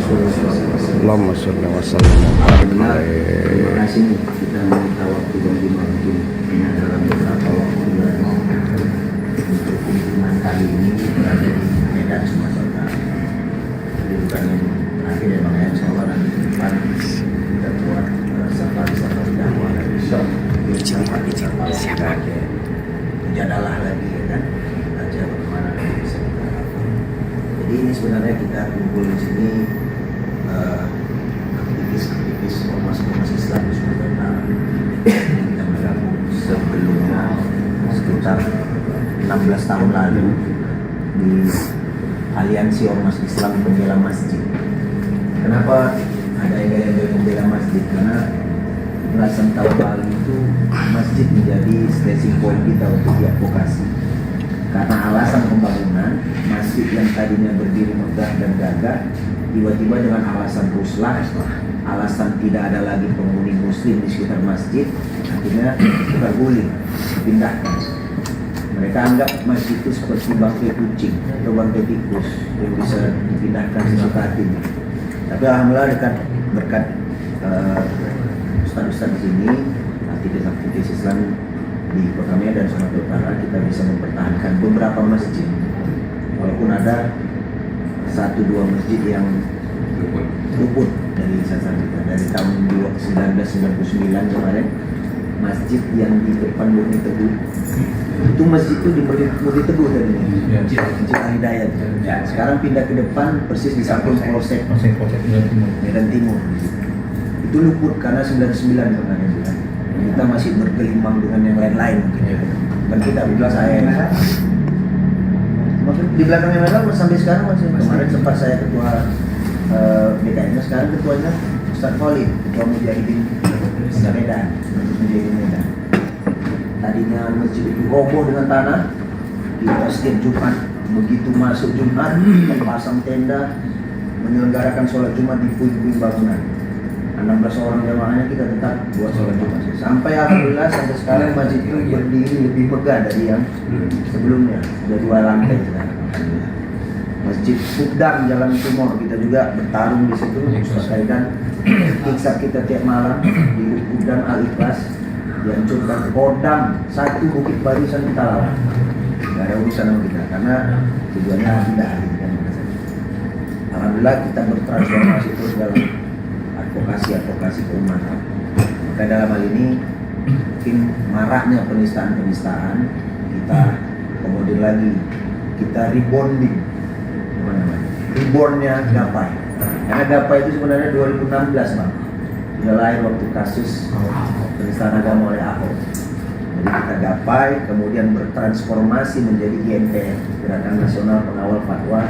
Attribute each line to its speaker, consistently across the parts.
Speaker 1: Allahumma sholli wa sallim wa barik
Speaker 2: Terima
Speaker 1: alaihi.
Speaker 2: kasih nih, kita minta waktu bagi mungkin dalam beberapa waktu untuk kunjungan kali ini berada di Medan, Sumatera Utara. Jadi bukan yang terakhir ya Bang ya, insya Allah nanti ke depan kita buat safari dakwah lagi. Siapa? Mujadalah lagi ya kan, aja bagaimana bisa kita lakukan. Jadi ini sebenarnya kita kumpul di sini aktivis ormas Islam di Sumatera Utara kita bergabung sebelumnya sekitar 16 tahun lalu di Aliansi Ormas Islam Pembela Masjid. Kenapa ada yang pembela masjid? Karena belasan tahun lalu itu masjid menjadi stressing point kita untuk diadvokasi. Karena alasan pembangunan masjid yang tadinya berdiri megah dan gagah, tiba-tiba dengan alasan ruslah, alasan tidak ada lagi penghuni muslim di sekitar masjid, akhirnya terguling, dipindahkan. Mereka anggap masjid itu seperti bangkai kucing atau bangkai tikus yang bisa dipindahkan sesuka hatinya. Tapi alhamdulillah berkat ustaz-ustaz di sini, aktivis Islam di Kota Medan, Sumatera Utara, kita bisa mempertahankan beberapa masjid. Walaupun ada 1-2 masjid yang luput dari sasar kita. Dari tahun 1999 kemarin, masjid yang di depan Murni Teguh, itu masjid itu di Murni Teguh tadinya, Masjid Al-Hidayat. Ya, sekarang pindah ke depan persis di samping Polsek Medan Timur. Itu luput karena 99 kemarin. Kita masih bergelimang dengan yang lain-lain mungkin ya. Dan kita bilang saya maksud di belakangnya memang sampai sekarang masih. Kemarin sempat saya ketua BKN, sekarang ketuanya Ustaz Khalid, ketua Mujahidin Medan, Mujahidin Medan. Tadinya masjid itu roboh dengan tanah, kita setiap Jumat begitu masuk Jumat pasang tenda, menyelenggarakan sholat Jumat di puing-puing bangunan. 16 orang jamaahnya kita tetap buat sholat Jumat. Sampai alhamdulillah sampai sekarang masjid itu berdiri lebih megah dari yang sebelumnya. Sudah 2 lantai sekarang. Masjid Pudang Jalan Timur kita juga bertarung di situ. Ustaz Kaidan iksak kita tiap malam di Pudang Al-Ikhlas dihancurkan. Kodam 1 Bukit Barisan kita lawan. Gak ada urusan sama kita karena tujuannya tidak kan. Alhamdulillah kita bertransformasi terus dalam advokasi keumatan. Maka dalam hal ini mungkin maraknya penistaan kita kemudian lagi kita rebonding, rebornnya Gapai. Karena Gapai itu sebenarnya 2016 Bang, sudah lahir waktu kasus penistaan agama oleh Ahok. Jadi kita Gapai kemudian bertransformasi menjadi GNPF, Gerakan Nasional Pengawal Fatwa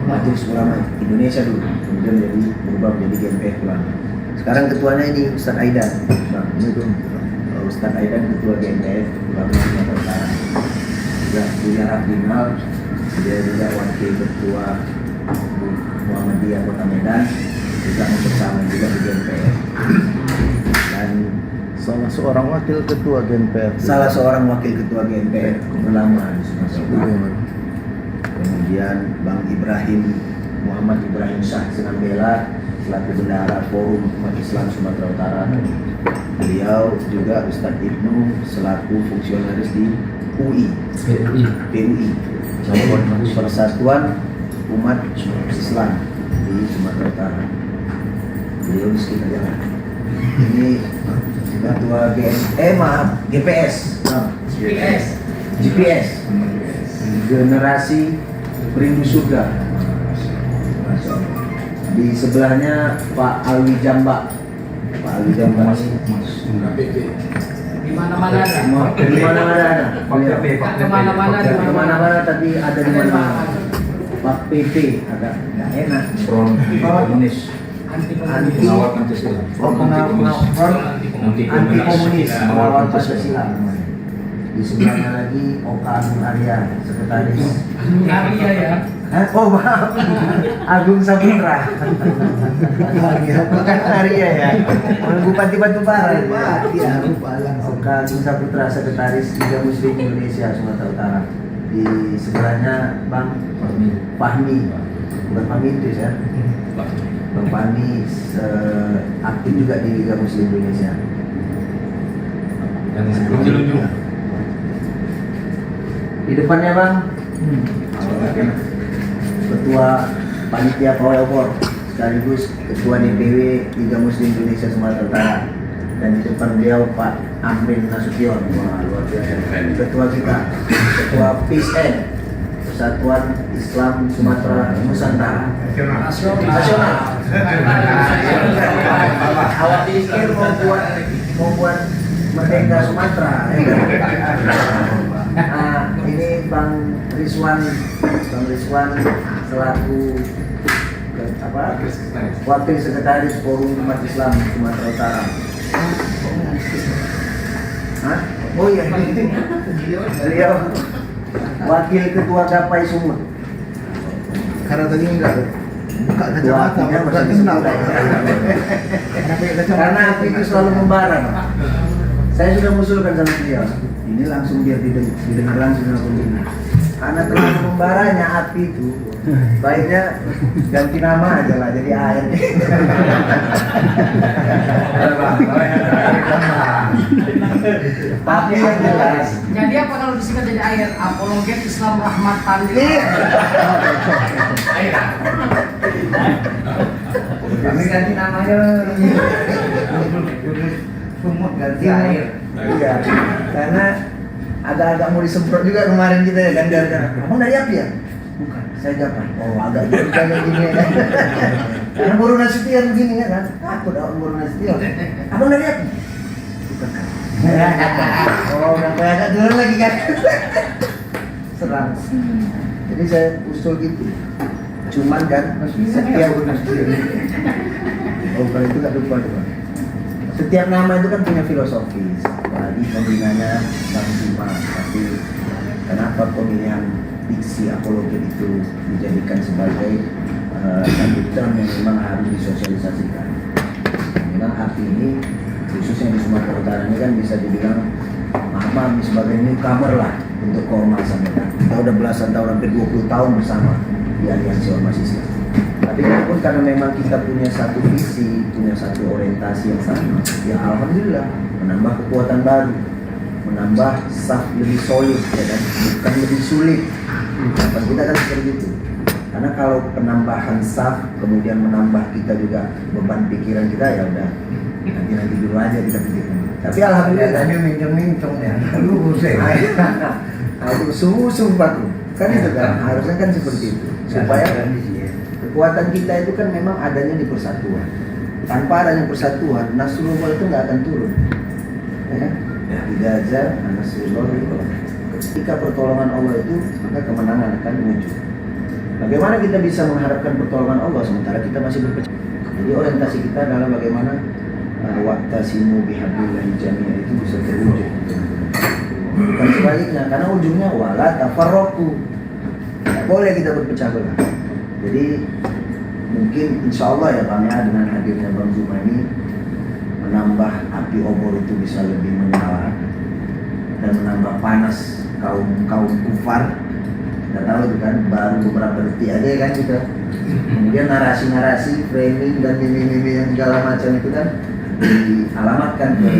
Speaker 2: Majelis Ulama Indonesia dulu, kemudian berubah menjadi GNPF Ulama. Sekarang ketuanya ini Ustaz Aidan, Bang. Ustaz Aidan ketua GNPF Ulama Sumatera Utara. Juga punya Abdinal, dia juga wakil ketua Muhammadiyah Kota Medan, juga bersama juga di GNPF. Dan
Speaker 1: Salah seorang wakil ketua GNPF.
Speaker 2: salah seorang wakil ketua GNPF ulama di Sumatera Utara. Kemudian Bang Ibrahim Muhammad Ibrahim Syah Sinambela selaku bendahara Forum Umat Islam Sumatera Utara. Beliau juga Ustadz Ibnu selaku fungsionaris di PUI, Persatuan Umat Islam di Sumatera Utara. Beliau di sekitar jalan. Ini ketua GPS Generasi Perindu Surga. Di sebelahnya Pak Alwi Jambak. Pak Alwi Jambak
Speaker 3: Di mana-mana ada.
Speaker 2: Di mana-mana ada.
Speaker 3: Kemana-mana
Speaker 2: tapi ada di mana-mana. Pak PP agak nggak enak.
Speaker 4: Komunis,
Speaker 3: anti
Speaker 4: pengawal Pancasila.
Speaker 2: Anti komunis, melawan Pancasila. Di sebelahnya lagi Oka Agung Arya, sekretaris.
Speaker 3: Arya ya.
Speaker 2: Oh maaf, Agung Saputra. Bukan Arya ya. Bupati Batubara. Iya, Oka Agung Saputra, sekretaris Liga Muslim Indonesia Sumatera Utara. Di sebelahnya Bang Fahmi, bukan Pamintus ya. Bang Fahmi aktif juga di Liga Muslim Indonesia.
Speaker 4: Yang sebelumnya
Speaker 2: Di depannya Bang, Ketua Panitia Pawai Obor sekaligus Ketua DPW Liga Muslim Indonesia Sumatera Utara, dan di depan beliau Pak Amrin Nasution. Wah, luar biasa. Ketua kita, Ketua PISN, Persatuan Islam Sumatera Nusantara Nasional. Awak pikir membuat merdeka Sumatera. Nah, ini Bang Rizwan selaku Wakil Sekretaris Forum Umat Islam Sumatera Utara. Hah? Oh iya, beliau Wakil Ketua Gapai Sumut.
Speaker 1: Karena tadi enggak buka kacamata,
Speaker 2: Wakilnya
Speaker 1: buka
Speaker 2: masih
Speaker 1: kenal.
Speaker 2: Karena api itu selalu membara. Saya sudah mengusulkan sama beliau, ini langsung biar didengar langsung sama pembina. Karena terlalu membaranya api itu, baiknya ganti nama aja lah, jadi air. Tapi yang jelas,
Speaker 3: Jadi apa kalau disingkat jadi air? Apologet Islam Rahmat Tandi. Air.
Speaker 2: kami ganti namanya. Sumut ganti air. Iya, karena agak-agak mau disemprot juga kemarin kita ya kan, kamu dari api ya? Bukan, saya gapai. Oh, agak juga kayak gini ya kan. Karena Boru Nasution begini ya kan, aku dah Boru Nasution. Abang dari api? Bukan kan? Oh, udah kayak agak dulu lagi kan. Serang. Jadi saya usul gitu. Cuman kan setiap oh, kalau itu gak lupa. Setiap nama itu kan punya filosofis. Tadi pembinanya Bang Bima, tapi kenapa pemilihan diksi apologet itu dijadikan sebagai satu term yang memang harus disosialisasikan. Memang api ini khususnya di Sumatera Utara ini kan bisa dibilang maaf sebagai newcomer lah untuk keormasan kita. Kita udah belasan tahun, hampir 20 tahun bersama di Aliansi Ormas Islam. Tapi walaupun karena memang kita punya satu visi, punya satu orientasi yang sama, ya alhamdulillah menambah kekuatan baru, menambah saf lebih solid, ya kan? Bukan lebih sulit. Harapan kita kan seperti itu. Karena kalau penambahan saf kemudian menambah kita juga beban pikiran kita, ya udah nanti dulu aja kita pikirkan. Tapi alhamdulillah tadi mincong-mincong ya. Lu pusing. Aduh, sungguh Pak. Kan itu kan harusnya kan seperti itu. Supaya kekuatan kita itu kan memang adanya di persatuan. Tanpa adanya persatuan, Nasrullah itu nggak akan turun. Ya kan? Tidak aja Nasrullah itu. Ketika pertolongan Allah itu, maka kemenangan akan muncul. Bagaimana kita bisa mengharapkan pertolongan Allah sementara kita masih berpecah? Jadi orientasi kita adalah bagaimana waqtasimu bihablillahi jami'an itu bisa terwujud. Bukan sebaliknya, karena ujungnya wala tafarraqu. Tidak boleh kita berpecah belah. Jadi mungkin insya Allah ya Bang ya, dengan hadirnya Bang Zuma ini menambah api obor itu bisa lebih menyala dan menambah panas kaum kufar. Kita tahu itu kan baru beberapa detik aja kan kita. Kemudian narasi-narasi, framing dan mimpi-mimpi yang segala macam itu kan dialamatkan ke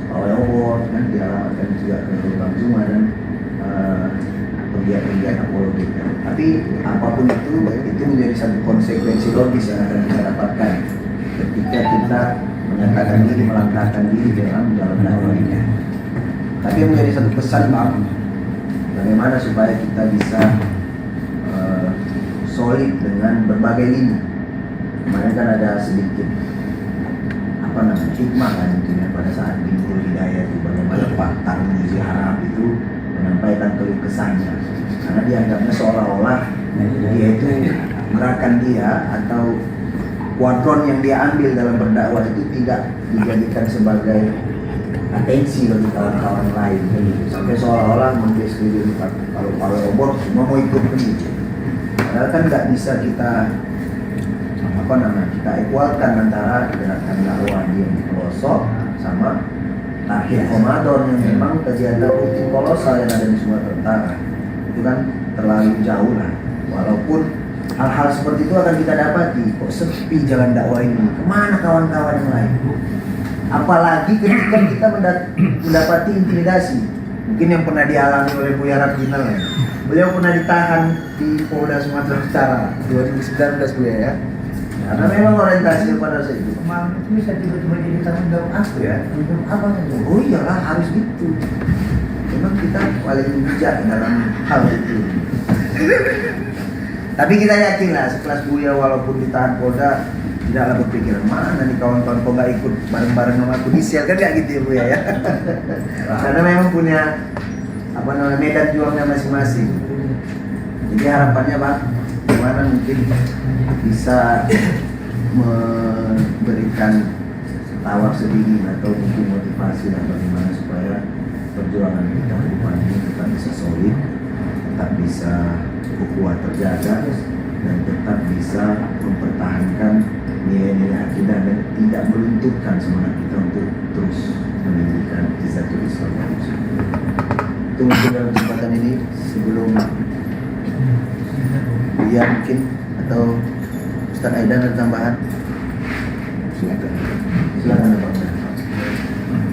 Speaker 2: oleh obor, kan dialamatkan juga ke Bang Zuma dan pegiat-pegiat apologi. Tapi apapun itu menjadi satu konsekuensi logis yang akan kita dapatkan ketika kita menyatakan diri, melangkahkan diri dalam dakwah ini. Tapi yang menjadi satu pesan Bang, bagaimana supaya kita bisa solid dengan berbagai lini. Kemarin kan ada sedikit hikmah kan itu ya, pada saat Bintang Hidayah itu bagaimana Pak Tarmizi Harap itu menyampaikan keluh kesahnya karena dianggapnya seolah-olah dia itu gerakan dia atau kuadron yang dia ambil dalam berdakwah itu tidak dijadikan sebagai atensi bagi kawan-kawan lain gitu. Sampai seolah-olah mendeskripsikan kalau obor semua mau ikut begitu. Padahal kan nggak bisa kita kita ekualkan antara gerakan dakwah di pelosok sama Tahir Komador yang memang kegiatan rutin kolosal yang ada di Sumatera Utara. Itu kan terlalu jauh lah. Walaupun hal-hal seperti itu akan kita dapati. Kok sepi jalan dakwah ini? Kemana kawan-kawan yang lain? Apalagi ketika kita mendapati intimidasi. Mungkin yang pernah dialami oleh Buya Radinal ya. Beliau pernah ditahan di Polda Sumatera Utara 2019 Buya ya. Karena memang orientasi pada saat itu.
Speaker 5: Kemarin itu bisa tiba-tiba jadi tanggung jawab aku ya. Untuk apa saja?
Speaker 2: Oh iyalah harus gitu. Memang kita paling bijak dalam hal itu. Tapi kita yakin lah sekelas Buya walaupun ditahan Polda tidaklah berpikir mana nih kawan-kawan kok nggak ikut bareng-bareng sama aku di sel kan nggak gitu ya Buya ya. Karena memang punya apa namanya medan juangnya masing-masing. Jadi harapannya Pak, gimana mungkin bisa memberikan tawar sedikit atau mungkin motivasi dan bagaimana supaya perjuangan kita ke depan ini tetap bisa solid, tetap bisa ukhuwah terjaga dan tetap bisa mempertahankan nilai-nilai akidah dan tidak melunturkan semangat kita untuk terus meninggikan Izzatul Islam. Itu mungkin dalam kesempatan ini sebelum dia mungkin atau Ustaz Aidan ada tambahan? Silakan Pak.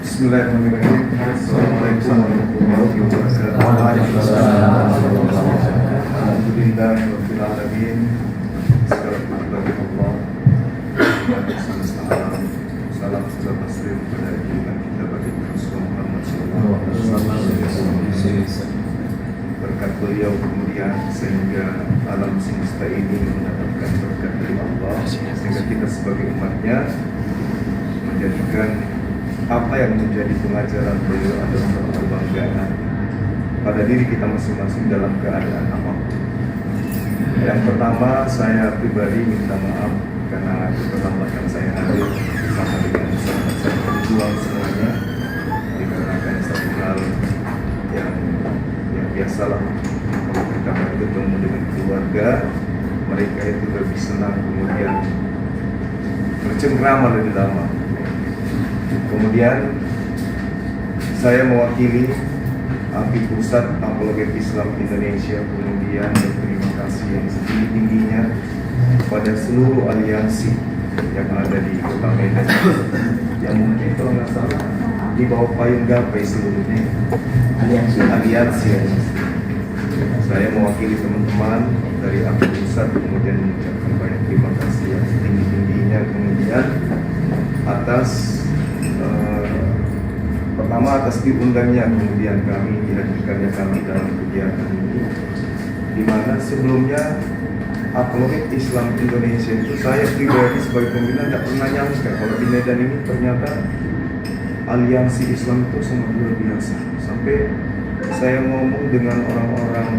Speaker 1: Bismillahirrahmanirrahim. Assalamualaikum warahmatullahi wabarakatuh. Alhamdulillahirabbil alamin. Segala puji bagi Allah. Salam serta taslim pada junjungan kita bagi Rasulullah Muhammad SAW. Berkat beliau kemudian sehingga alam semesta ini mendapatkan berkat dari Allah, sehingga kita sebagai umatnya menjadikan apa yang menjadi pengajaran beliau adalah satu kebanggaan pada diri kita masing-masing dalam keadaan apapun. Yang pertama, saya pribadi minta maaf karena keterlambatan saya hadir bersama dengan sahabat saya berjuang semuanya, dikarenakan satu hal yang biasalah kalau kita bertemu dengan keluarga, mereka itu lebih senang kemudian bercengkrama lebih lama. Kemudian saya mewakili API Pusat Apologet Islam Indonesia kemudian berterima kasih yang setinggi-tingginya pada seluruh aliansi yang ada di Kota Medan yang mungkin kalau nggak salah di bawah payung gapai seluruhnya aliansi. Saya mewakili teman-teman dari API Pusat kemudian mengucapkan banyak terima kasih yang setinggi-tingginya kemudian atas pertama atas diundangnya kemudian kami dihadirkannya kami dalam kegiatan ini, di mana sebelumnya Apologet Islam Indonesia itu saya pribadi sebagai pembina tidak pernah nyangka kalau di Medan ini ternyata aliansi Islam itu sangat luar biasa. Sampai saya ngomong dengan orang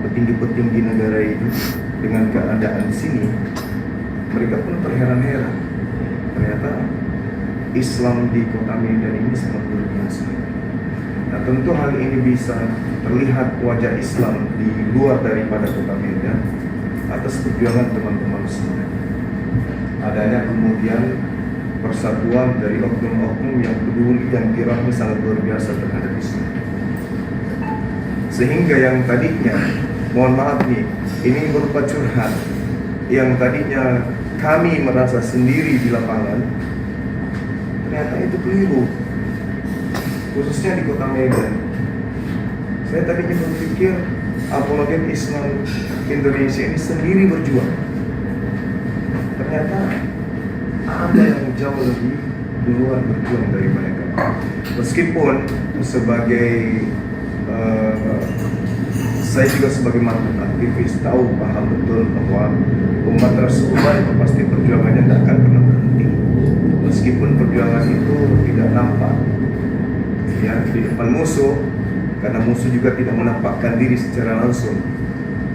Speaker 1: petinggi-petinggi negara itu dengan keadaan di sini, mereka pun terheran-heran. Ternyata Islam di Kota Medan ini sangat luar biasa. Nah, tentu hal ini bisa terlihat wajah Islam di luar daripada Kota Medan atas perjuangan teman-teman semua. Adanya kemudian persatuan dari oknum-oknum yang peduli dan kiranya sangat luar biasa terhadap Islam. Sehingga yang tadinya, mohon maaf nih, ini berupa curhat, yang tadinya kami merasa sendiri di lapangan, ternyata itu keliru, khususnya di Kota Medan. Saya tadinya berpikir Apologet Islam Indonesia ini sendiri berjuang. Ternyata ada yang jauh lebih duluan berjuang dari mereka. Meskipun sebagai saya juga sebagai mantan aktivis tahu paham betul bahwa umat Rasulullah itu pasti perjuangannya tidak akan pernah berhenti. Meskipun perjuangan itu tidak nampak ya di depan musuh, karena musuh juga tidak menampakkan diri secara langsung.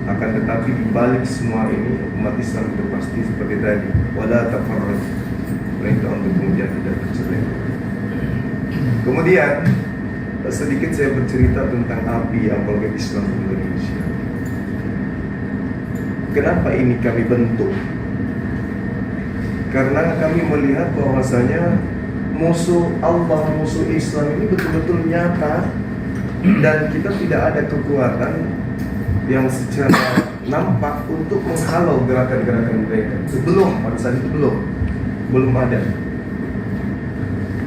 Speaker 1: Akan tetapi di balik semua ini umat Islam itu pasti seperti tadi, wala tafarraq, perintah untuk kemudian tidak bercerai. Kemudian sedikit saya bercerita tentang API Apologet Islam Indonesia. Kenapa ini kami bentuk? Karena kami melihat bahwasanya musuh Allah, musuh Islam ini betul-betul nyata, dan kita tidak ada kekuatan yang secara nampak untuk menghalau gerakan-gerakan mereka. Sebelum, pada saat itu belum ada.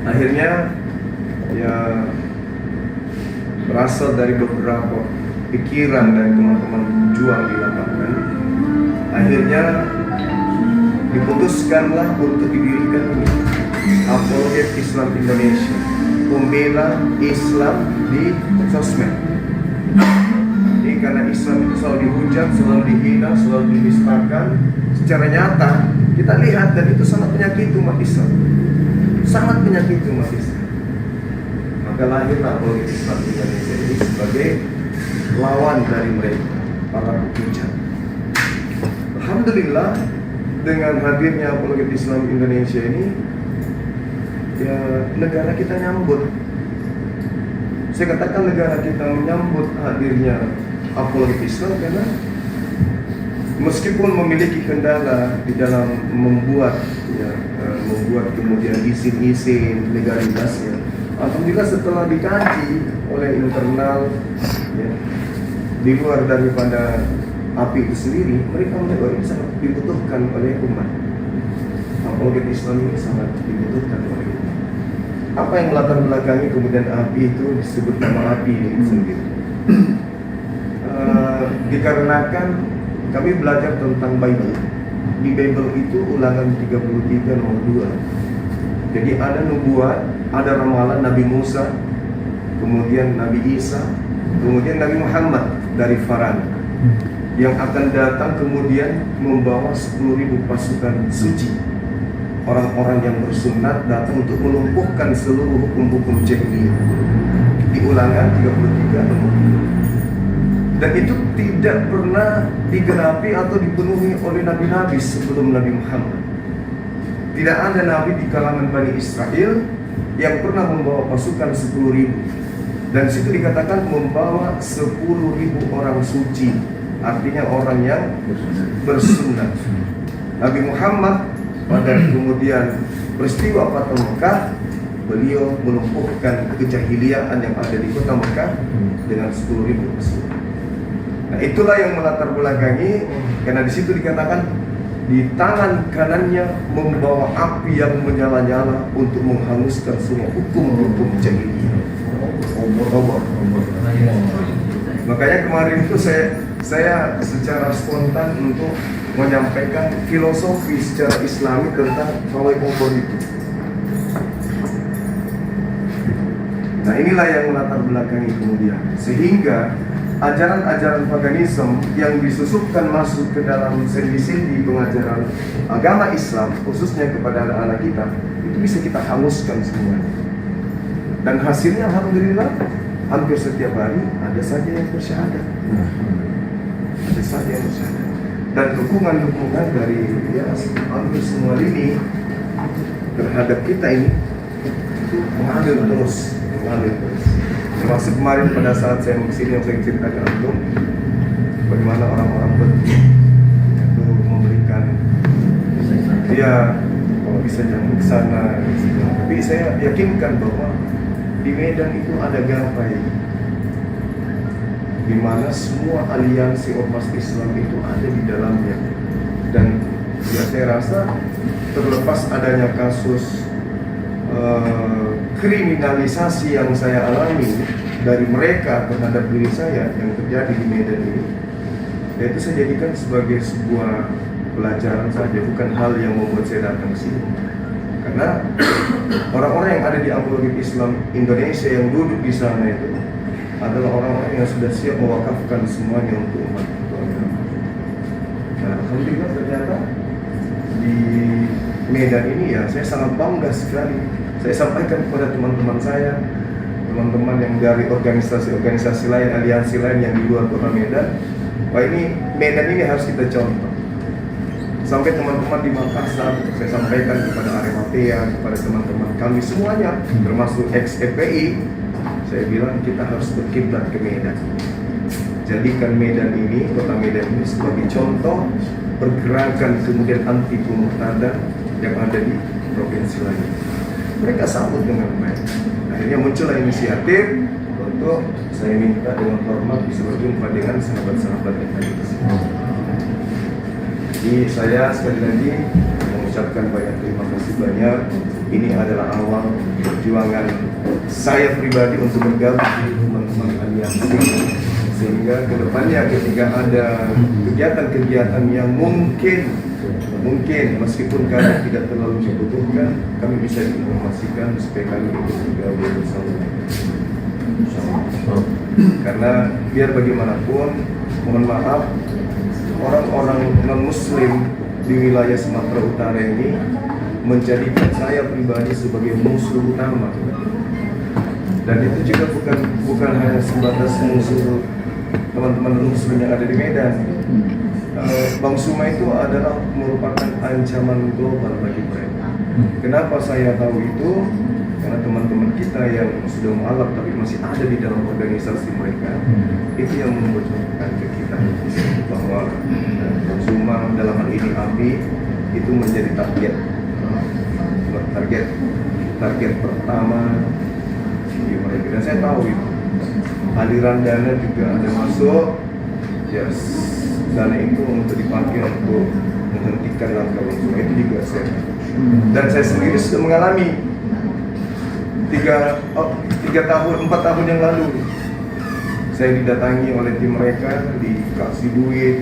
Speaker 1: Akhirnya ya berasal dari beberapa pikiran dari teman-teman juang di lapangan. Akhirnya diputuskanlah untuk didirikan ini, Apologet Islam Indonesia, pembela Islam di sosmed. Ini karena Islam itu selalu dihujat, selalu dihina, selalu dinistakan. Secara nyata kita lihat, dan itu sangat menyakiti umat Islam, sangat menyakiti umat Islam. Maka lahirlah Apologet Islam Indonesia ini sebagai lawan dari mereka, para penghujat. Alhamdulillah, dengan hadirnya Apologet Islam Indonesia ini, ya negara kita nyambut. Saya katakan negara kita menyambut hadirnya Apologet Islam karena meskipun memiliki kendala di dalam membuat kemudian izin-izin legalitasnya, alhamdulillah setelah dikaji oleh internal, ya, di luar daripada API itu sendiri, mereka melihat ini sangat dibutuhkan oleh umat. Apologet Islam ini sangat dibutuhkan oleh umat. Apa yang melatar belakangi kemudian API itu disebut nama API ini sendiri? Dikarenakan kami belajar tentang Bible. Di Bible itu ulangan 33 nomor 2. Jadi ada nubuat, ada ramalan Nabi Musa, kemudian Nabi Isa, kemudian Nabi Muhammad dari Faran, yang akan datang kemudian membawa 10.000 pasukan suci, orang-orang yang bersunat datang untuk melumpuhkan seluruh hukum-hukum jahiliyah. Di ulangan 33 nomor 2. Dan itu tidak pernah digenapi atau dipenuhi oleh nabi-nabi sebelum Nabi Muhammad. Tidak ada nabi di kalangan Bani Israel yang pernah membawa pasukan 10.000. Dan situ dikatakan membawa 10.000 orang suci, artinya orang yang bersunat. Nabi Muhammad pada kemudian peristiwa Fathu Mekah, beliau melumpuhkan kejahiliaan yang ada di kota Mekah dengan 10.000 pasukan. Nah, itulah yang melatar belakangi, karena di situ dikatakan di tangan kanannya membawa api yang menyala-nyala untuk menghanguskan semua hukum-hukum jahiliyah. Obor. Makanya kemarin itu saya secara spontan untuk menyampaikan filosofi secara Islami tentang pawai obor itu. Nah, inilah yang melatar belakangi kemudian, sehingga ajaran-ajaran paganisme yang disusupkan masuk ke dalam sendi-sendi pengajaran agama Islam, khususnya kepada anak-anak kita, itu bisa kita hanguskan semuanya. Dan hasilnya alhamdulillah hampir setiap hari ada saja yang bersyahadat. Ada saja yang bersyahadat. Dan dukungan-dukungan dari hampir semua lini terhadap kita ini itu mengalir terus. Termasuk kemarin pada saat saya kesini yang saya ceritakan itu, bagaimana orang-orang penting itu memberikan, kalau bisa jangan ke sana. Tapi saya yakinkan bahwa di Medan itu ada gapai, di mana semua aliansi ormas Islam itu ada di dalamnya. Dan ya saya rasa terlepas adanya kasus kriminalisasi yang saya alami dari mereka terhadap diri saya yang terjadi di Medan ini, itu saya jadikan sebagai sebuah pelajaran saja, bukan hal yang membuat saya datang ke sini. Karena orang-orang yang ada di Apologet Islam Indonesia yang duduk di sana itu adalah orang-orang yang sudah siap mewakafkan semuanya untuk umat agama. Nah, alhamdulillah ternyata di Medan ini ya saya sangat bangga sekali. Saya sampaikan kepada teman-teman saya, teman-teman yang dari organisasi-organisasi lain, aliansi lain yang di luar kota Medan, wah ini Medan ini harus kita contoh. Sampai teman-teman di Makassar, saya sampaikan kepada Arematea, kepada teman-teman kami semuanya, termasuk ex-FPI, saya bilang kita harus berkiblat ke Medan. Jadikan Medan ini, kota Medan ini sebagai contoh pergerakan kemudian anti pemurtadan yang ada di provinsi lain. Mereka sambut dengan baik. Akhirnya muncullah inisiatif untuk saya minta dengan hormat bisa berjumpa dengan sahabat-sahabat yang ada di sini. Jadi saya sekali lagi mengucapkan banyak terima kasih banyak. Ini adalah awal perjuangan saya pribadi untuk bergabung di teman-teman aliansi, sehingga kedepannya ketika ada kegiatan-kegiatan yang mungkin meskipun kami tidak terlalu membutuhkan, kami bisa diinformasikan supaya kami ikut bergabung bersama. Karena biar bagaimanapun, mohon maaf, orang-orang non-muslim di wilayah Sumatera Utara ini menjadikan saya pribadi sebagai musuh utama. Dan itu juga bukan hanya sebatas musuh teman-teman muslim yang ada di Medan. Bang Suma itu adalah merupakan ancaman global bagi mereka. Kenapa saya tahu itu? Karena teman-teman kita yang sudah mualaf tapi masih ada di dalam organisasi mereka, itu yang membocorkan ke kita bahwa Bang Suma dalam hal ini API itu menjadi target pertama di mereka. Dan saya tahu itu aliran dana juga ada masuk, yes. Dana itu untuk dipakai untuk menghentikan langkah Bang Suma, itu juga saya. Dan saya sendiri sudah mengalami 4 tahun yang lalu. Saya didatangi oleh tim mereka, dikasih duit,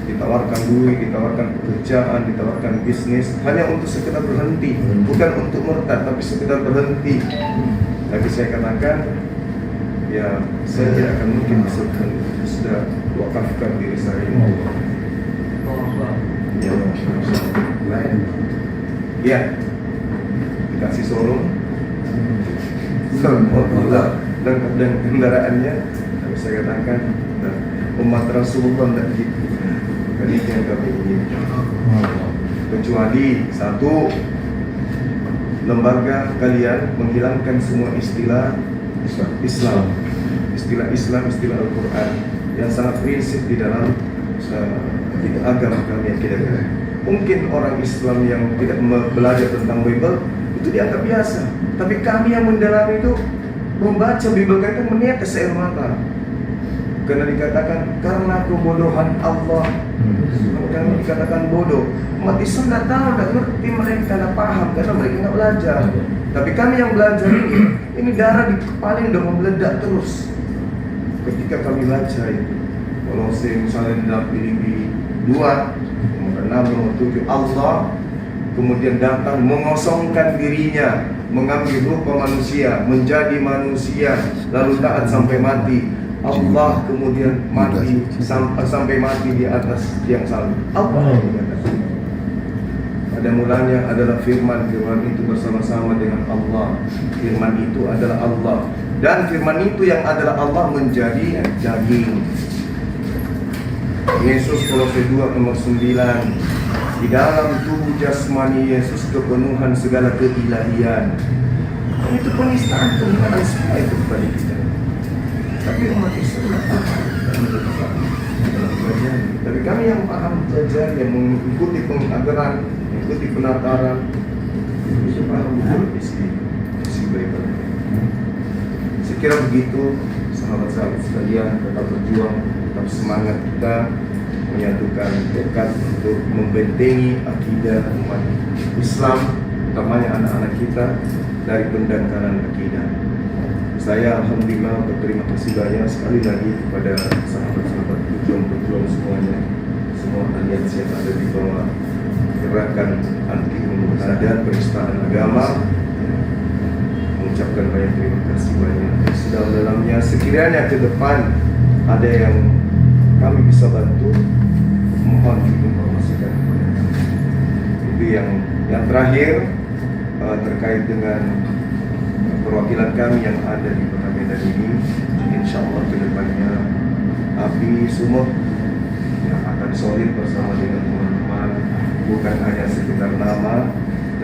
Speaker 1: ditawarkan pekerjaan, ditawarkan bisnis, hanya untuk sekedar berhenti, bukan untuk murtad, tapi sekedar berhenti. Tapi saya katakan, ya saya tidak akan mungkin bisa berhenti, sudah wakafkan diri saya ini. Ya, dikasih sorong, lengkap dengan kendaraannya. Tapi saya katakan, umat Rasulullah tidak begitu. Ini yang kami inginkan. Kecuali satu, lembaga kalian menghilangkan semua istilah Islam, istilah Al-Quran yang sangat prinsip di dalam agama kami yang kita. Mungkin orang Islam yang tidak belajar tentang Bible itu dianggap biasa, tapi kami yang mendalami itu membaca Bible itu menetes air mata. Karena dikatakan karena kebodohan Allah, kami dikatakan bodoh. Umat Islam tidak tahu, tidak ngerti, mereka tidak paham karena mereka tidak belajar. Tapi kami yang belajar ini darah di kepala udah meledak terus. Ketika kami baca itu, kalau saya misalnya dalam Filipi 2, nomor 6, nomor 7, Allah kemudian datang mengosongkan dirinya, mengambil rupa manusia, menjadi manusia, lalu taat sampai mati. Allah kemudian mati sampai mati di atas tiang salib. Allah pada mulanya adalah firman itu bersama-sama dengan Allah. Firman itu adalah Allah, dan firman itu yang adalah Allah menjadi daging. Yesus Kolose 2 nomor 9. Di dalam tubuh jasmani Yesus kepenuhan segala keilahian. Itu penistaan penghinaan semua itu kepada kita. Tapi umat Islam tidak paham dalam belajar. Tapi kami yang paham belajar, yang mengikuti pengajaran, mengikuti penataran, itu paham betul isi Bible. Saya kira begitu, sahabat-sahabat sekalian, tetap berjuang, tetap semangat kita menyatukan tekad untuk membentengi akidah umat Islam, utamanya anak-anak kita dari pendangkalan akidah. Saya alhamdulillah berterima kasih banyak sekali lagi kepada sahabat-sahabat pejuang-pejuang semuanya, semua aliansi yang ada di bawah gerakan anti dan penistaan agama. Mengucapkan banyak terima kasih banyak. Sedalam-dalamnya, sekiranya ke depan ada yang kami bisa bantu, mohon diinformasikan kepada kami. Itu yang terakhir terkait dengan perwakilan kami yang ada di Kota Medan ini. Insya Allah ke depannya API Sumut yang akan solid bersama dengan teman-teman, bukan hanya sekedar nama,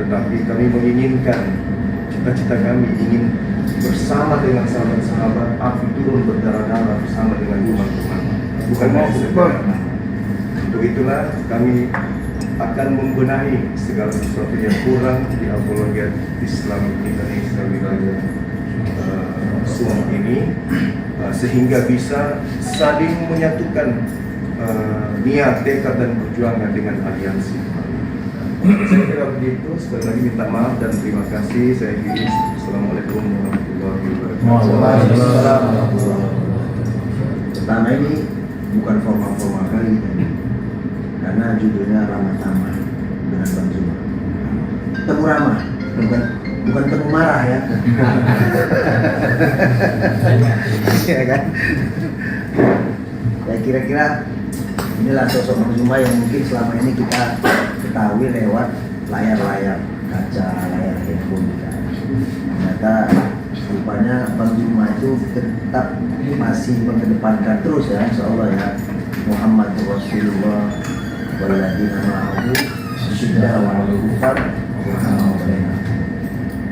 Speaker 1: tetapi kami menginginkan, cita-cita kami ingin bersama dengan sahabat-sahabat API turun berdarah-darah bersama dengan teman-teman, bukan hanya sekedar nama. Untuk itulah kami akan membenahi segala sesuatu yang kurang di apologet Islam Indonesia wilayah Sumut ini, sehingga bisa saling menyatukan niat, tekad dan perjuangan dengan aliansi. Saya kira begitu. Sekali lagi minta maaf dan terima kasih. Saya kira Assalamualaikum warahmatullahi wabarakatuh.
Speaker 2: Pertama ini bukan formal-formal kali karena judulnya Ramah Tamah dengan Bang Zuma. Temu ramah, bukan temu marah ya. Ya kan? Ya kira-kira inilah sosok Bang Zuma yang mungkin selama ini kita ketahui lewat layar-layar kaca, layar handphone kita. Ternyata rupanya Bang Zuma itu tetap masih mengedepankan terus ya, insya Allah ya, Muhammad Rasulullah waladina ma'ahu asyidda wal kufar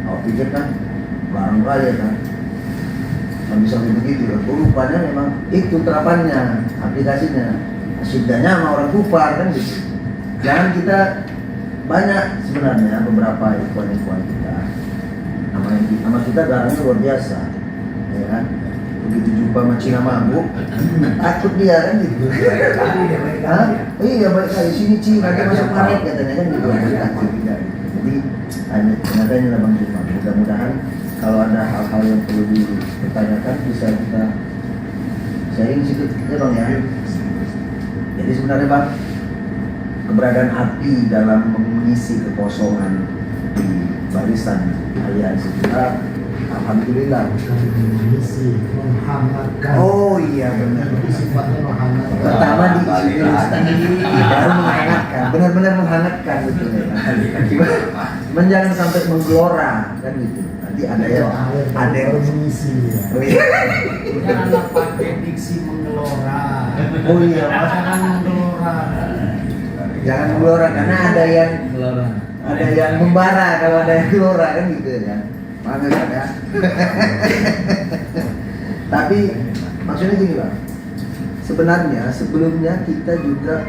Speaker 2: kau pikir kan barangkali ya kan nggak bisa begitu kan. Rupanya memang itu terapannya, aplikasinya asyiddanya sama orang kufar kan gitu. Jangan kita banyak sebenarnya beberapa ikhwan-ikhwan kita nama kita garangnya luar biasa ya kan. Begitu jumpa sama Cina mabuk takut dia kan gitu. Hah? Iya balik lagi sini Cina nanti masuk planet katanya kan gitu. Takut tidak. Jadi ternyata ini lah Bang Zuma. Mudah-mudahan kalau ada hal-hal yang perlu dipertanyakan bisa kita sharing di situ ya Bang ya. Jadi sebenarnya Bang, keberadaan API dalam mengisi kekosongan di barisan aliansi kita, alhamdulillah.
Speaker 5: Mengisi, menghangatkan.
Speaker 2: Oh iya benar.
Speaker 5: Sifatnya menghangatkan.
Speaker 2: Pertama di baru menghangatkan, benar-benar menghangatkan betul ya. Jangan sampai menggelora kan gitu. Nanti ada yang
Speaker 5: mengisi.
Speaker 2: Oh iya.
Speaker 3: Janganlah pakai diksi menggelora.
Speaker 2: Oh iya.
Speaker 3: Jangan menggelora.
Speaker 2: Jangan gelora karena ada yang membara kalau ada yang gelora kan gitu kan. Mana kan ya. Tapi maksudnya gini Bang. Sebenarnya sebelumnya kita juga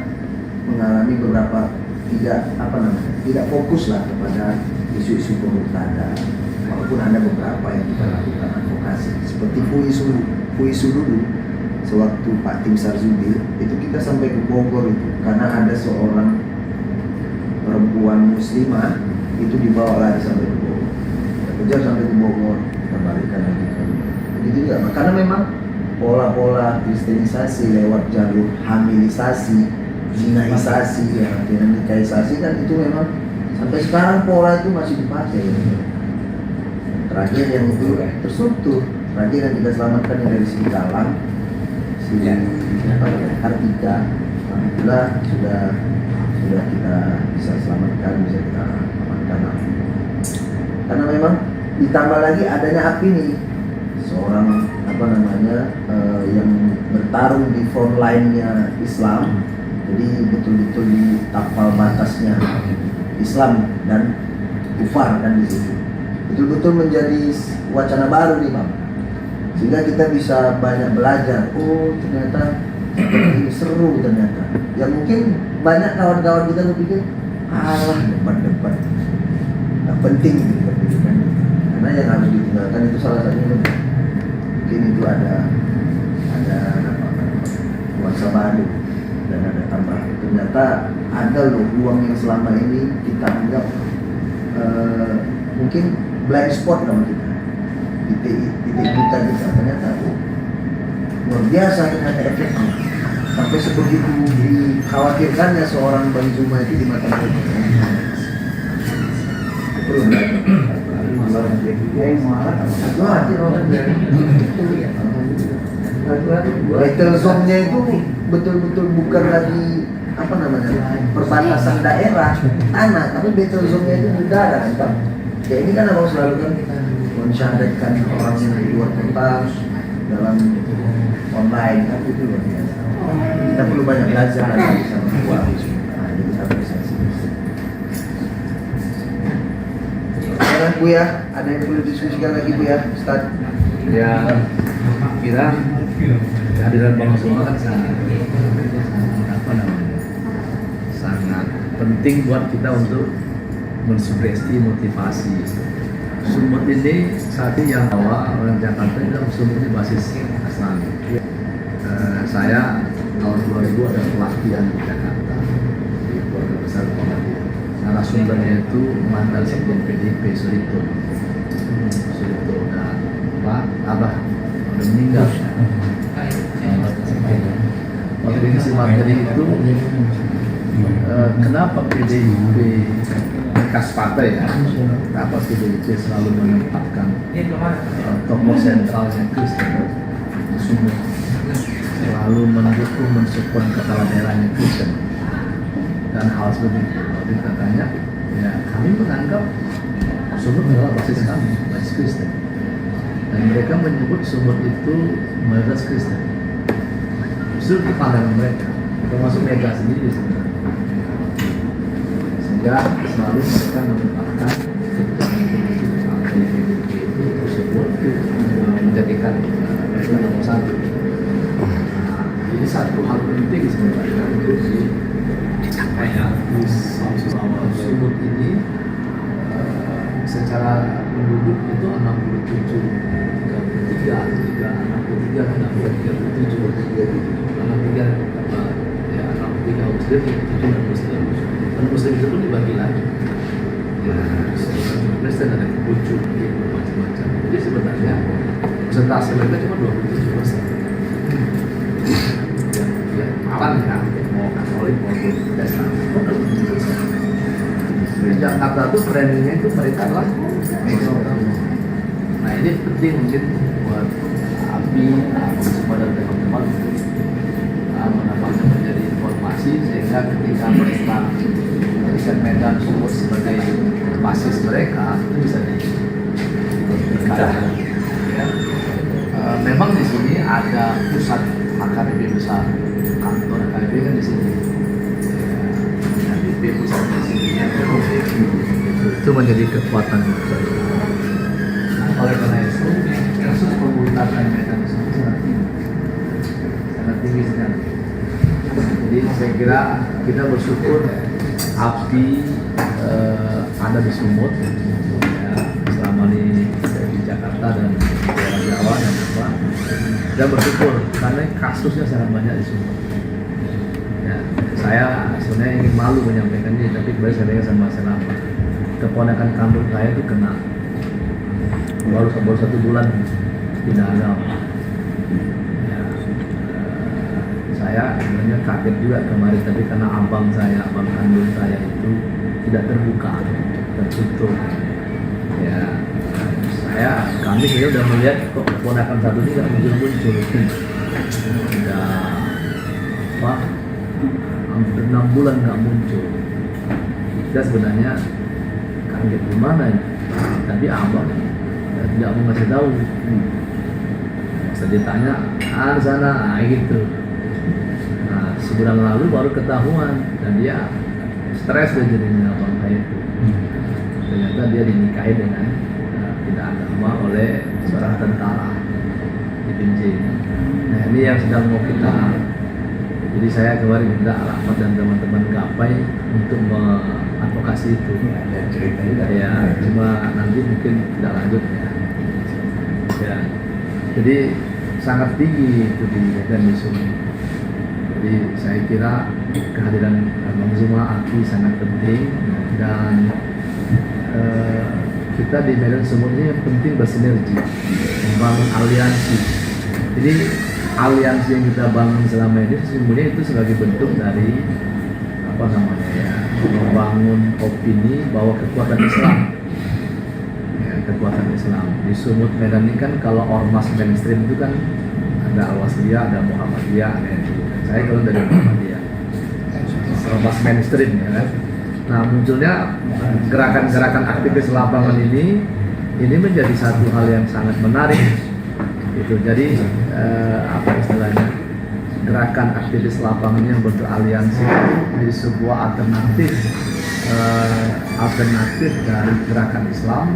Speaker 2: mengalami beberapa tidak fokus lah kepada isu-isu pemurtadan. Walaupun ada beberapa yang kita lakukan advokasi seperti Fuisu dulu. Sewaktu Pak Tim Sarzubil itu kita sampai ke Bogor itu karena ada seorang perempuan muslimah itu dibawa lagi sampai ke Bogor, kita kejar sampai ke Bogor, kita balikkan lagi ke begitu juga. Karena memang pola-pola kristenisasi lewat jalur hamilisasi, zinaisasi, ya, dinamikaisasi kan itu memang sampai sekarang pola itu masih dipakai. Terakhir yang itu terstruktur, terakhir yang kita selamatkan yang dari segi Galang, Kartika, alhamdulillah sudah kita bisa selamatkan, bisa kita amankan. Karena memang ditambah lagi adanya API nih, seorang yang bertarung di front line-nya Islam, jadi betul-betul di tapal batasnya Islam dan kufar kan di situ. Betul-betul menjadi wacana baru nih Bang. Sehingga kita bisa banyak belajar. Oh ternyata ini seru ternyata. Ya mungkin banyak kawan-kawan kita berpikir, alah debat-debat nggak penting gitu kan. Karena yang harus ditinggalkan itu salah satunya mungkin itu ada nuansa baru dan ada tambah. Ternyata ada loh ruang yang selama ini kita anggap mungkin blind spot sama kita. Titik buta kita ternyata luar biasa ternyata efeknya sampai sebegitu dikhawatirkannya seorang Bang Zuma itu di mata mereka. Battle zone-nya itu betul-betul bukan lagi perbatasan daerah tanah, tapi battle zone-nya itu udara kan. Ya ini kan abang selalu kan mensyahadatkan orang yang di luar kota dalam online kan itu luar biasa. Kita perlu banyak belajar lagi sama keluar. Nah, ini kita apresiasi. Sekarang Bu ya, ada yang perlu diskusikan lagi Bu ya, Ustaz?
Speaker 4: Ya, kira kehadiran Bang Zuma kan sangat penting buat kita untuk mensugesti motivasi. Sumut ini saat ini yang awal orang Jakarta itu sumut ini basis Nasrani. Saya tahun 2000 ada pelatihan di Jakarta di keluarga besar Muhammadiyah. Narasumbernya itu mantan sekjen PDIP Surito dan Pak Abah udah meninggal. Waktu di materi itu kenapa PDIP bekas partai ya? Kenapa PDIP selalu menempatkan tokoh sentralnya Kristen? Sumut selalu mendukung, mensupport kepala daerahnya Kristen dan hal seperti itu. Waktu kita tanya, ya kami menganggap Sumut adalah basis kami, basis Kristen, dan mereka menyebut Sumut itu mayoritas Kristen. Justru itu pandangan mereka, termasuk mereka sendiri sebenarnya. Sehingga selalu mereka menempatkan partai PDIP itu tersebut menjadikan mereka nomor satu. Jadi satu hal penting sebenarnya untuk bahwa Sumut ini secara penduduk itu 67, 63, 63 dan Muslim itu pun dibagi lagi. Ya, Kristen ada Konghucu, macam-macam. Jadi sebenarnya persentase mereka cuma 27%. Ya, ya, mau Katolik maupun Protestan. Di Jakarta tuh brandingnya itu mereka adalah Kristen. Nah ini penting mungkin buat Abi, kepada teman-teman menambahkan menjadi informasi sehingga ketika mereka menjadikan Medan Sumut sebagai basis mereka itu bisa dikatakan. Ya. Memang di sini ada pusat AKBP besar, kantor AKBP kan di sini. AKBP pusat di sini. Itu menjadi kekuatan besar. Oleh karena itu, kasus pembulutan Medan Sumut sangat tinggi sekali. Jadi saya kira kita bersyukur Abi ada di Sumut ya, selama di Jakarta dan daerah Jawa dan apa. Kita bersyukur karena kasusnya sangat banyak di Sumut. Ya, saya sebenarnya ingin malu menyampaikan ini, tapi kembali saya dengar sama selama keponakan kandung saya itu kena baru 1 bulan tidak ada apa. Ya, saya sebenarnya kaget juga kemarin, tapi karena abang kandung saya itu tidak terbuka, tertutup. Ya, kami sebenarnya udah melihat kok keponakan satu ini nggak muncul. Sudah hampir 6 bulan nggak muncul. Kita sebenarnya kaget gimana ya, tapi abang tidak mau ngasih tahu. Saya ditanya, di sana, gitu. Nah, sebulan lalu baru ketahuan dan dia stres deh jadinya abang saya itu. Ternyata dia dinikahi dengan tidak agama oleh seorang tentara di Pinjing. Nah, ini yang sedang mau kita. Jadi saya kemarin minta Rahmat dan teman-teman Gapai untuk mengadvokasi itu. Ya, cuma nanti mungkin tidak lanjut ya. Ya, jadi sangat tinggi itu di Medan Sumut. Jadi saya kira kehadiran Bang Zuma Aki sangat penting dan kita di Medan Sumut ini yang penting bersinergi, membangun aliansi. Jadi aliansi yang kita bangun selama ini sesungguhnya itu sebagai bentuk dari membangun opini bahwa kekuatan Islam. Kekuatan Islam di Sumut Medan ini kan kalau ormas mainstream itu kan ada Al-Wasliyah, ada Muhammadiyah, ada itu. Saya kalau dari Muhammadiyah, ormas mainstream ya kan. Nah munculnya gerakan-gerakan aktivis lapangan ini menjadi satu hal yang sangat menarik. Itu jadi istilahnya gerakan aktivis lapangan yang bentuk aliansi menjadi sebuah alternatif dari gerakan Islam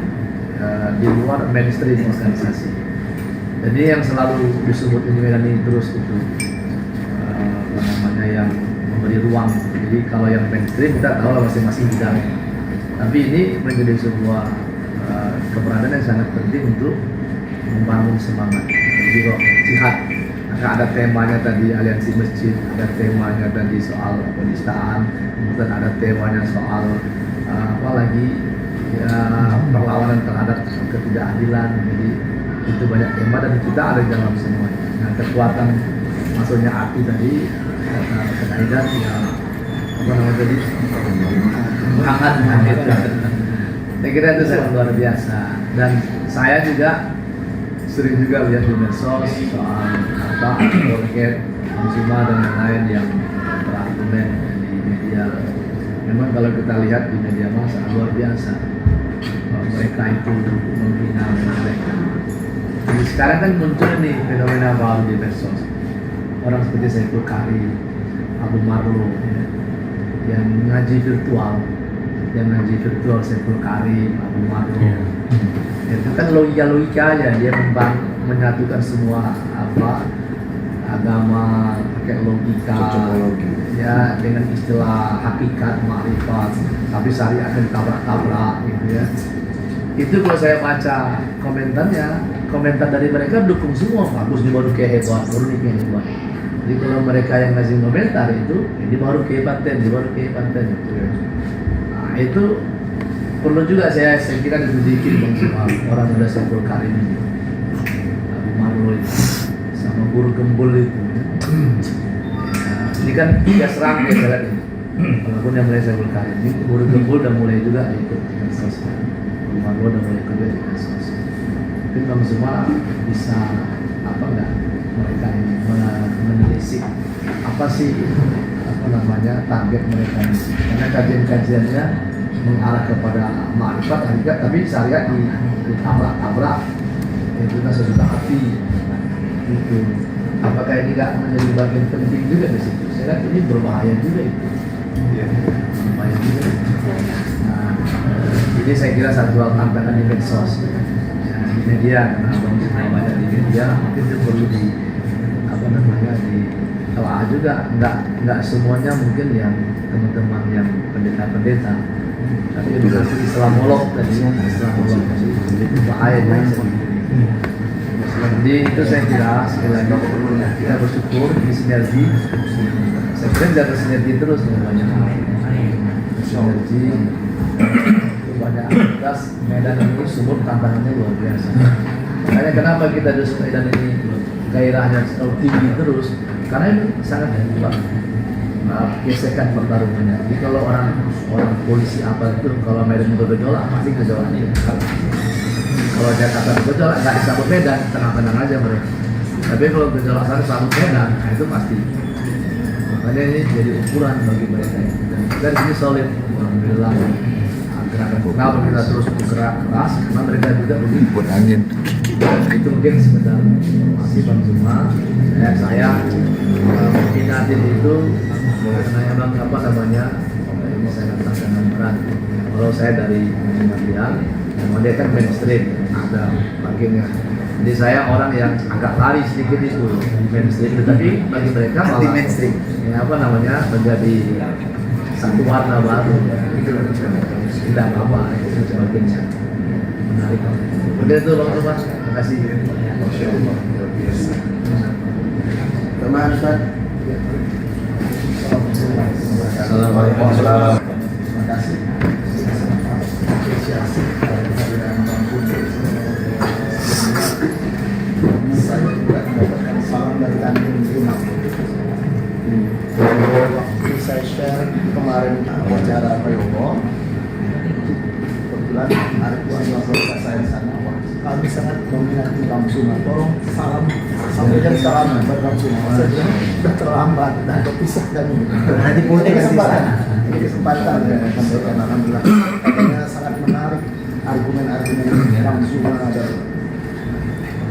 Speaker 4: di luar mainstream organisasi. Jadi yang selalu disebut ini Medan ini terus itu yang memberi ruang. Jadi kalau yang mainstream kita tahu lah masing-masing bidang. Tapi ini menjadi sebuah keberadaan yang sangat penting untuk membangun semangat jihad Maka ada temanya tadi aliansi masjid, ada temanya tadi soal penistaan, kemudian ada temanya soal apa lagi ya perlawanan terhadap ketidakadilan. Jadi itu banyak tema dan kita ada di dalam semuanya. Nah, kekuatan maksudnya api tadi kaidan ya apa namanya tadi hangat itu. Saya kira itu sangat luar biasa dan saya juga sering juga lihat di medsos soal apa target konsumer dan lain-lain yang berargumen di media. Memang kalau kita lihat di media massa luar biasa mereka itu menghina mereka. Jadi sekarang kan muncul nih fenomena baru di medsos. Orang seperti Saiful Karim, Abu Marlo, ya, yang ngaji virtual Saiful Karim, Abu Marlo. Itu kan logika aja, dia menyatukan semua apa agama pakai logika, ya dengan istilah hakikat, ma'rifat, tapi syariat kan tabrak-tabrak gitu ya. Itu kalau saya baca komentar dari mereka dukung semua, bagus ini baru kayak hebat, baru ini kayak hebat. Jadi kalau mereka yang ngasih komentar itu, ini baru kehebatan, gitu ya. Nah itu perlu juga saya kira dididik sama orang muda Saiful Karim ini, Abu Marlo itu, sama guru gembul itu. Ya, ini kan dia serang ya saya lihat ini. Walaupun yang mulai Saiful Karim ini, guru gembul udah mulai juga ikut medsos. Abu Marlo udah mulai kerja di medsos. Mungkin kamu semua bisa apa enggak mereka ini menelisik apa sih apa namanya target mereka ini, karena kajian-kajiannya mengarah kepada ma'rifat hakikat tapi syariat ditabrak-tabrak itu kan sesuatu hati itu. Apakah ini nggak menjadi bagian penting juga di situ? Saya lihat ini berbahaya juga itu. Berbahaya juga. Nah, jadi saya kira satu hal tantangan di medsos, ya, di media, karena abang sudah banyak di media, mungkin itu perlu di apa namanya di telah juga. Nggak semuanya mungkin yang teman-teman yang pendeta-pendeta, tapi juga Islamolog tadi, Islamolog itu bahaya juga. Jadi itu saya kira sekali lagi kita bersyukur di sinergi. Saya kira jaga sinergi terus dengan banyak hal. Sinergi itu banyak aktivitas. Medan ini sumur tantangannya luar biasa. Makanya kenapa kita di Medan ini gairahnya selalu tinggi terus, karena ini sangat hebat. Gesekan pertarungannya. Jadi kalau orang polisi apa itu kalau Medan bergejolak pasti gejolak ini. Kalau Jakarta bergejolak nggak disambut Medan, tenang-tenang aja mereka. Tapi kalau gejolak sana sambut Medan, nah itu pasti. Makanya ini jadi ukuran bagi mereka. Dan kita di sini solid, alhamdulillah. Gerakan kenapa kita terus bergerak keras? Karena mereka juga begitu.
Speaker 1: Angin.
Speaker 4: Itu mungkin sekedar informasi bang semua. Saya minati itu karena bang apa namanya ini saya katakan berat. Kalau saya dari Muhammadiyah, dia kan mainstream, ada bagiannya. Jadi saya orang yang agak lari sedikit itu di mainstream, tetapi bagi mereka malah mainstream. Ya apa namanya menjadi satu warna baru. Tidak apa-apa, itu sebagainya. Menarik. Udah itu bang Rumah, terima kasih.
Speaker 1: Masya Allah, luar biasa.
Speaker 2: Teman Ustaz.
Speaker 4: Assalamualaikum.
Speaker 2: Terima kasih. Apresiasi kehadiran Bang Putri. Saya juga mendapatkan salam dari Tanjung Pinang. Waktu saya share kemarin acara Prayogo, kebetulan hari keluarga saya di sana. Kami sangat meminati Bang Suma. Tolong sampaikan salam buat Bang Suma. Saya sudah terlambat dan berpisah kami. Nanti punya kesempatan. Ini kesempatan ya sampaikan alhamdulillah. Katanya sangat menarik argumen-argumen Bang Suma ada.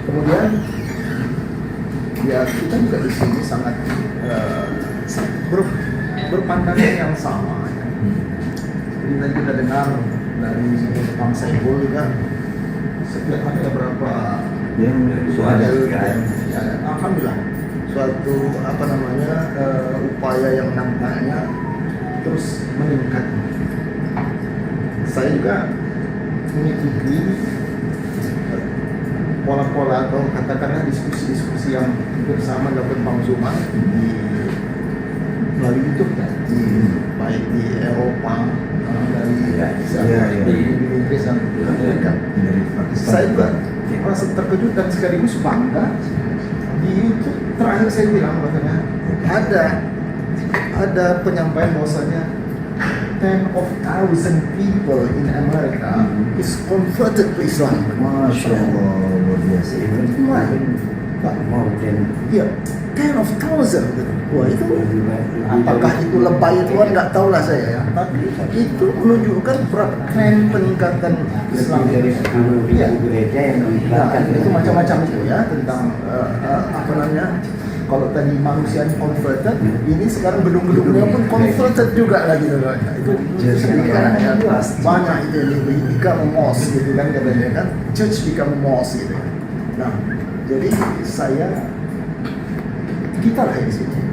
Speaker 2: Kemudian ya kita juga di sini sangat berpandangan yang sama. Ya. Seperti tadi kita dengar dari Bang Saiful juga. Setiap ada berapa yang ada ya, alhamdulillah suatu apa namanya upaya yang nampaknya terus meningkat. Saya juga mengikuti
Speaker 6: pola-pola atau katakanlah diskusi-diskusi yang bersama dapat Bang Zuma melalui YouTube kan, baik di Eropa, dari di Inggris dan Amerika. Saya juga merasa terkejut dan sekaligus bangga. Di YouTube terakhir saya bilang makanya ada penyampaian bahwasanya 10,000 people in America is converted to Islam.
Speaker 2: Masya Allah, luar biasa.
Speaker 6: Iya, 10,000. Wah itu, apakah itu lebay itu kan nggak tahu lah saya ya. Tapi itu menunjukkan berapa tren peningkatan Islam dari 10.000 gereja yang digelarkan. Itu macam-macam itu ya tentang apa namanya. Kalau tadi manusia converted, ini sekarang gedung-gedungnya pun converted juga lagi loh. Itu banyak itu become mosque gitu kan katanya kan, church become mosque gitu. Nah, jadi kita lah di sini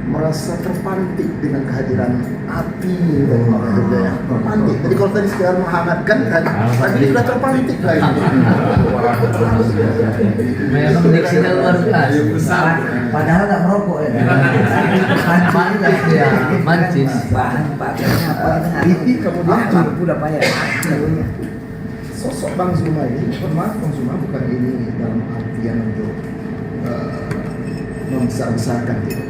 Speaker 6: merasa terpantik dengan kehadiran api dari gereja ya, terpantik. Jadi kalau tadi sekarang menghangatkan kan, tadi sudah terpantik lagi.
Speaker 4: Memang diksinya luar biasa.
Speaker 2: Padahal nggak merokok ya.
Speaker 4: Mancis ya, mancis.
Speaker 2: Bahan pakainya apa
Speaker 6: Ini kemudian
Speaker 2: udah payah.
Speaker 6: sosok Bang Zuma ini, maaf Bang Zuma bukan ini dalam artian untuk membesar-besarkan gitu.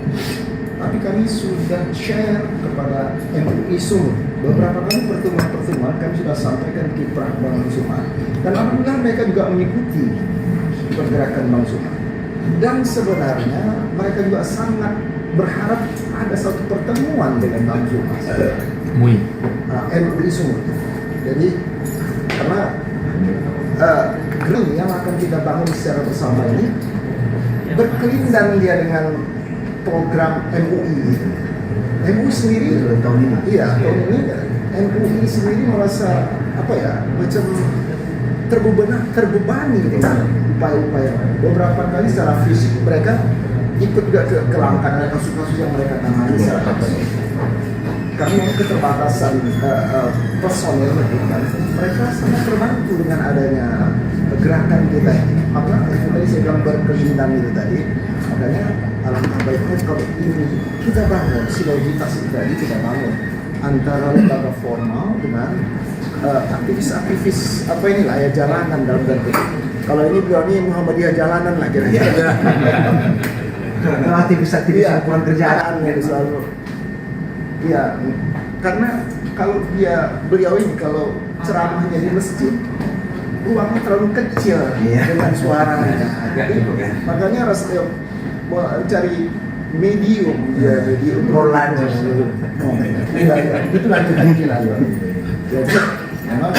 Speaker 6: Tapi kami sudah share kepada MUI Sumut. Beberapa kali pertemuan kami sudah sampaikan kiprah Bang Zuma. Dan alhamdulillah mereka juga mengikuti pergerakan Bang Zuma. Dan sebenarnya mereka juga sangat berharap ada satu pertemuan dengan Bang Zuma. MUI Sumut. Jadi karena yang akan kita bangun secara bersama ini berkelindan dia dengan program MUI. MUI sendiri tahun ini. Iya, tahun ini MUI sendiri merasa apa ya, macam terbebani dengan upaya-upaya. Beberapa kali secara fisik mereka ikut juga ke langkah kasus-kasus yang mereka tangani secara personal. Karena keterbatasan personel mereka sangat terbantu dengan adanya gerakan kita ini. Maka tadi saya bilang berkelindan itu tadi, makanya alangkah baiknya kalau ini kita bangun sinergitas itu tadi, kita bangun antara lembaga formal dengan aktivis-aktivis apa inilah ya, jalanan dalam bentuk. Kalau ini beliau ini Muhammadiyah jalanan lah kira-kira.
Speaker 2: Aktivis-aktivis yang kurang kerjaan
Speaker 6: yang selalu. Iya, karena kalau beliau ini kalau ceramahnya di masjid, ruangnya terlalu kecil dengan suaranya. Makanya harus cari medium, medium.
Speaker 2: Roland.
Speaker 6: Itu lagi lah. Jadi memang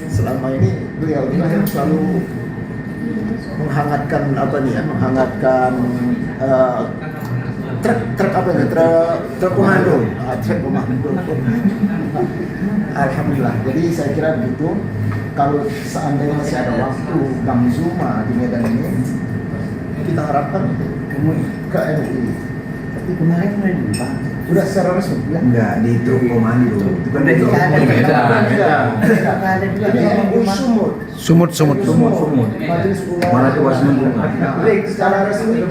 Speaker 6: selama ini beliau yang selalu menghangatkan truk apa ya, truk komando. Alhamdulillah. Jadi saya kira begitu. Kalau seandainya masih ada waktu Bang Zuma di Medan ini, kita harapkan ke MUI.
Speaker 2: Tapi kemarin Pak
Speaker 6: udah secara resmi ya?
Speaker 2: Enggak, di truk komando. Itu kan dari
Speaker 6: Sumut. Majelis
Speaker 2: Mana tuh wasmen
Speaker 6: secara resmi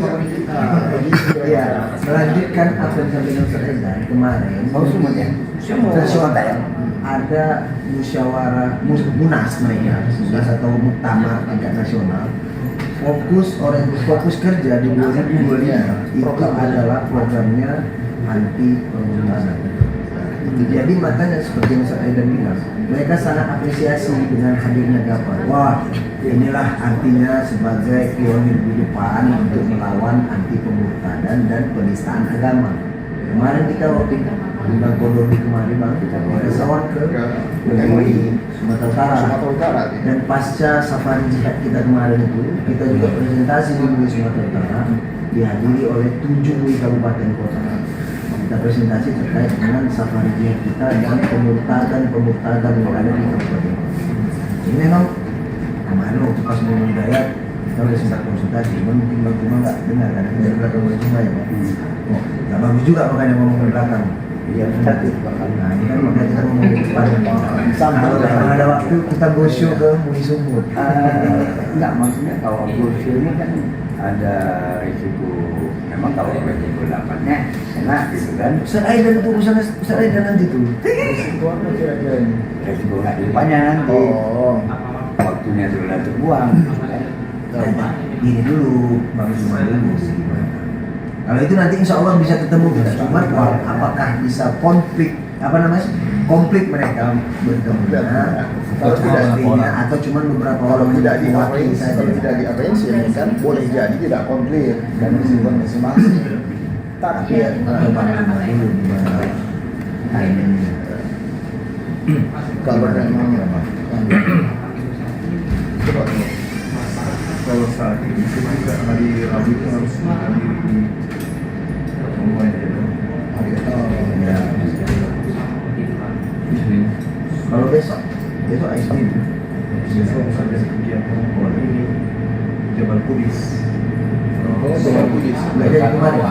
Speaker 2: ya, melanjutkan apa yang disampaikan Ustaz Enda kemarin. Sumut ya? Sumut ya? Ada musyawarah, munas mereka, munas atau muktamar tingkat nasional. Fokus kerja di 2025 itu adalah programnya anti penggunaan. Jadi makanya seperti yang saya bilang, mereka sangat apresiasi dengan hadirnya Gapar. Wah, inilah artinya sebagai pionir di depan untuk melawan anti pemurtadan dan penistaan agama. Kemarin kita waktu Bang Kodori kemarin Bang, kita pesawat ke MUI Sumatera Utara. Dan pasca safari jihad kita kemarin itu, kita juga presentasi di MUI Sumatera Utara, dihadiri oleh 7 kabupaten kota. Kita presentasi terkait dengan safari jihad kita dan pemurtadan yang ada di kabupaten kota. Ini memang kemarin waktu pas mau Hidayat kita udah sempat konsultasi, mungkin Bang Cuma nggak dengar, karena kita di belakang Bang Cuma ya Pak. Oh, nggak bagus juga makanya ngomong di belakang. Iya, kita nah, ini kan makanya kita ngomong di depan.
Speaker 6: Sama
Speaker 2: Kalau memang ada waktu kita go show ke Muni Sumur.
Speaker 7: Enggak, maksudnya kalau brosur ini kan ada risiko, memang kalau risiko dapatnya enak gitu kan.
Speaker 2: Ustaz Aidan tuh, Ustaz Aidan nanti tuh.
Speaker 6: Risiko apa kira-kira ini?
Speaker 7: Risiko nggak depannya nanti,
Speaker 6: Oh,
Speaker 7: waktunya sudah terbuang
Speaker 2: Nah, ini dulu, Bang Zuma dulu sih. Kalau itu nanti insya Allah bisa ketemu kita. Cuma apakah bisa konflik, apa namanya? Konflik mereka bertemu
Speaker 6: Kalau tidak
Speaker 2: atau cuma beberapa
Speaker 6: kalau
Speaker 2: orang
Speaker 6: tidak
Speaker 2: mewakili
Speaker 6: di-arrange,
Speaker 2: saja.
Speaker 6: kalau tidak di-arrange ini kan boleh jadi tidak konflik dan risiko masing-masing. Tapi ya, kalau memang coba
Speaker 1: Kalau saat ini juga hari Rabu itu harus menghadiri pertemuan ya.
Speaker 2: Ya. Kalau besok Isnin.
Speaker 1: Besok ada kegiatan ini Jabal Kudus.
Speaker 6: Oh, Jabal Kudus.
Speaker 2: Belajar di mana?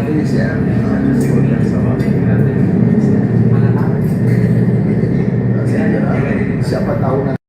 Speaker 6: Kudus ya. Siapa tahu nanti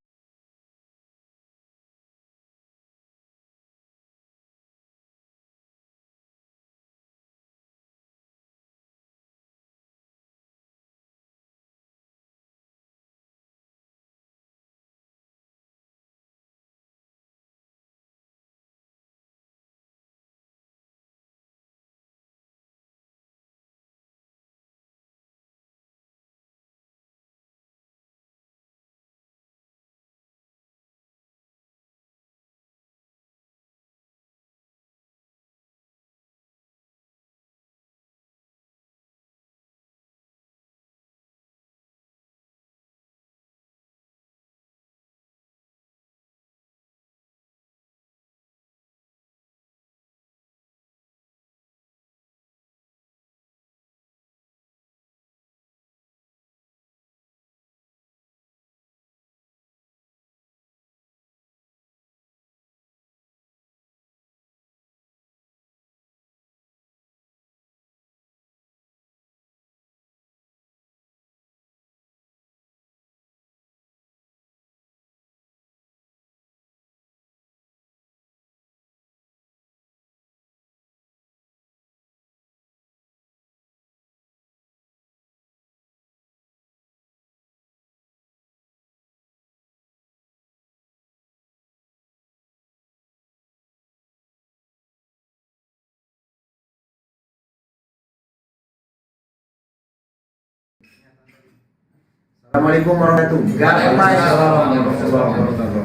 Speaker 2: Assalamualaikum warahmatullahi wabarakatuh.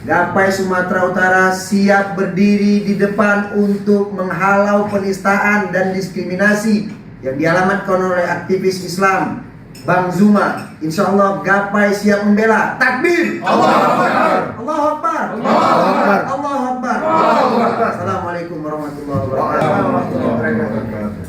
Speaker 2: Gapai Sumatera Utara siap berdiri di depan untuk menghalau penistaan dan diskriminasi yang dialamatkan oleh aktivis Islam Bang Zuma. Insya Allah Gapai siap membela. Takbir! Allahu Akbar! Allahu Akbar! Allahu Akbar! Allahu Akbar! Allahu Akbar! Assalamualaikum warahmatullahi wabarakatuh.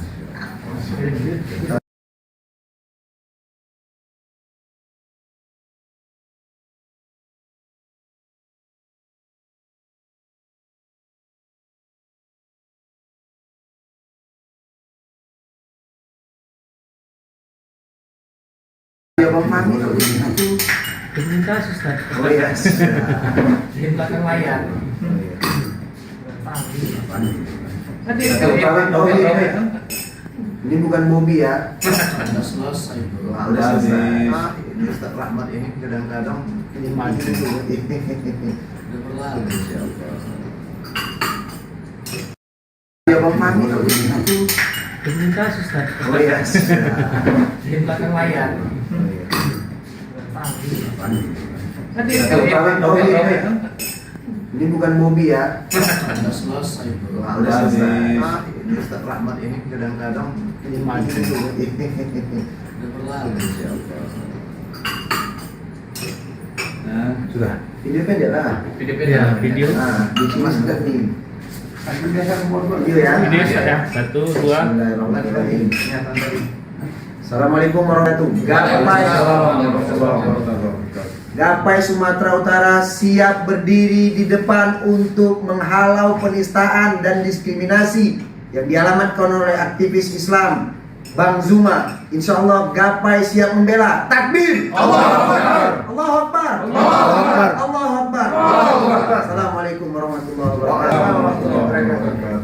Speaker 2: Ya Bang Fahmi,
Speaker 3: Komunitas Ustaz.
Speaker 2: oh iya.
Speaker 3: Di belakang layar. Nanti
Speaker 2: Ini bukan Bobby ya.
Speaker 3: sudah selesai.
Speaker 2: Udah selesai.
Speaker 6: ini Ustaz Rahmat ini kadang-kadang
Speaker 3: Ini maju dulu. Udah berlalu.
Speaker 2: Ya Bang Fahmi,
Speaker 3: Komunitas Ustaz.
Speaker 2: oh iya.
Speaker 3: Di belakang layar. Nanti
Speaker 2: Ini bukan Bobby ya.
Speaker 3: sudah selesai.
Speaker 2: Udah selesai.
Speaker 6: ini Ustaz Rahmat ini kadang-kadang
Speaker 3: Ini maju dulu. Udah berlalu.
Speaker 4: Nah, sudah.
Speaker 2: Video pendek lah.
Speaker 4: Ya, video.
Speaker 2: Nah, di Mas udah nih. Video ya.
Speaker 8: Video ya, 1, 2.
Speaker 2: Bismillahirrahmanirrahim. Assalamualaikum warahmatullahi wabarakatuh. Gapai Sumatera Utara siap berdiri di depan untuk menghalau penistaan dan diskriminasi yang dialamatkan oleh aktivis Islam Bang Zuma, insya Allah gapai siap membela. Takbir.
Speaker 6: Allahu Akbar.
Speaker 2: Allahu Akbar.
Speaker 6: Allahu Akbar.
Speaker 2: Allahu Akbar.
Speaker 6: Allahu Akbar.
Speaker 2: Assalamualaikum warahmatullahi wabarakatuh.
Speaker 6: Warahmatullahi wabarakatuh.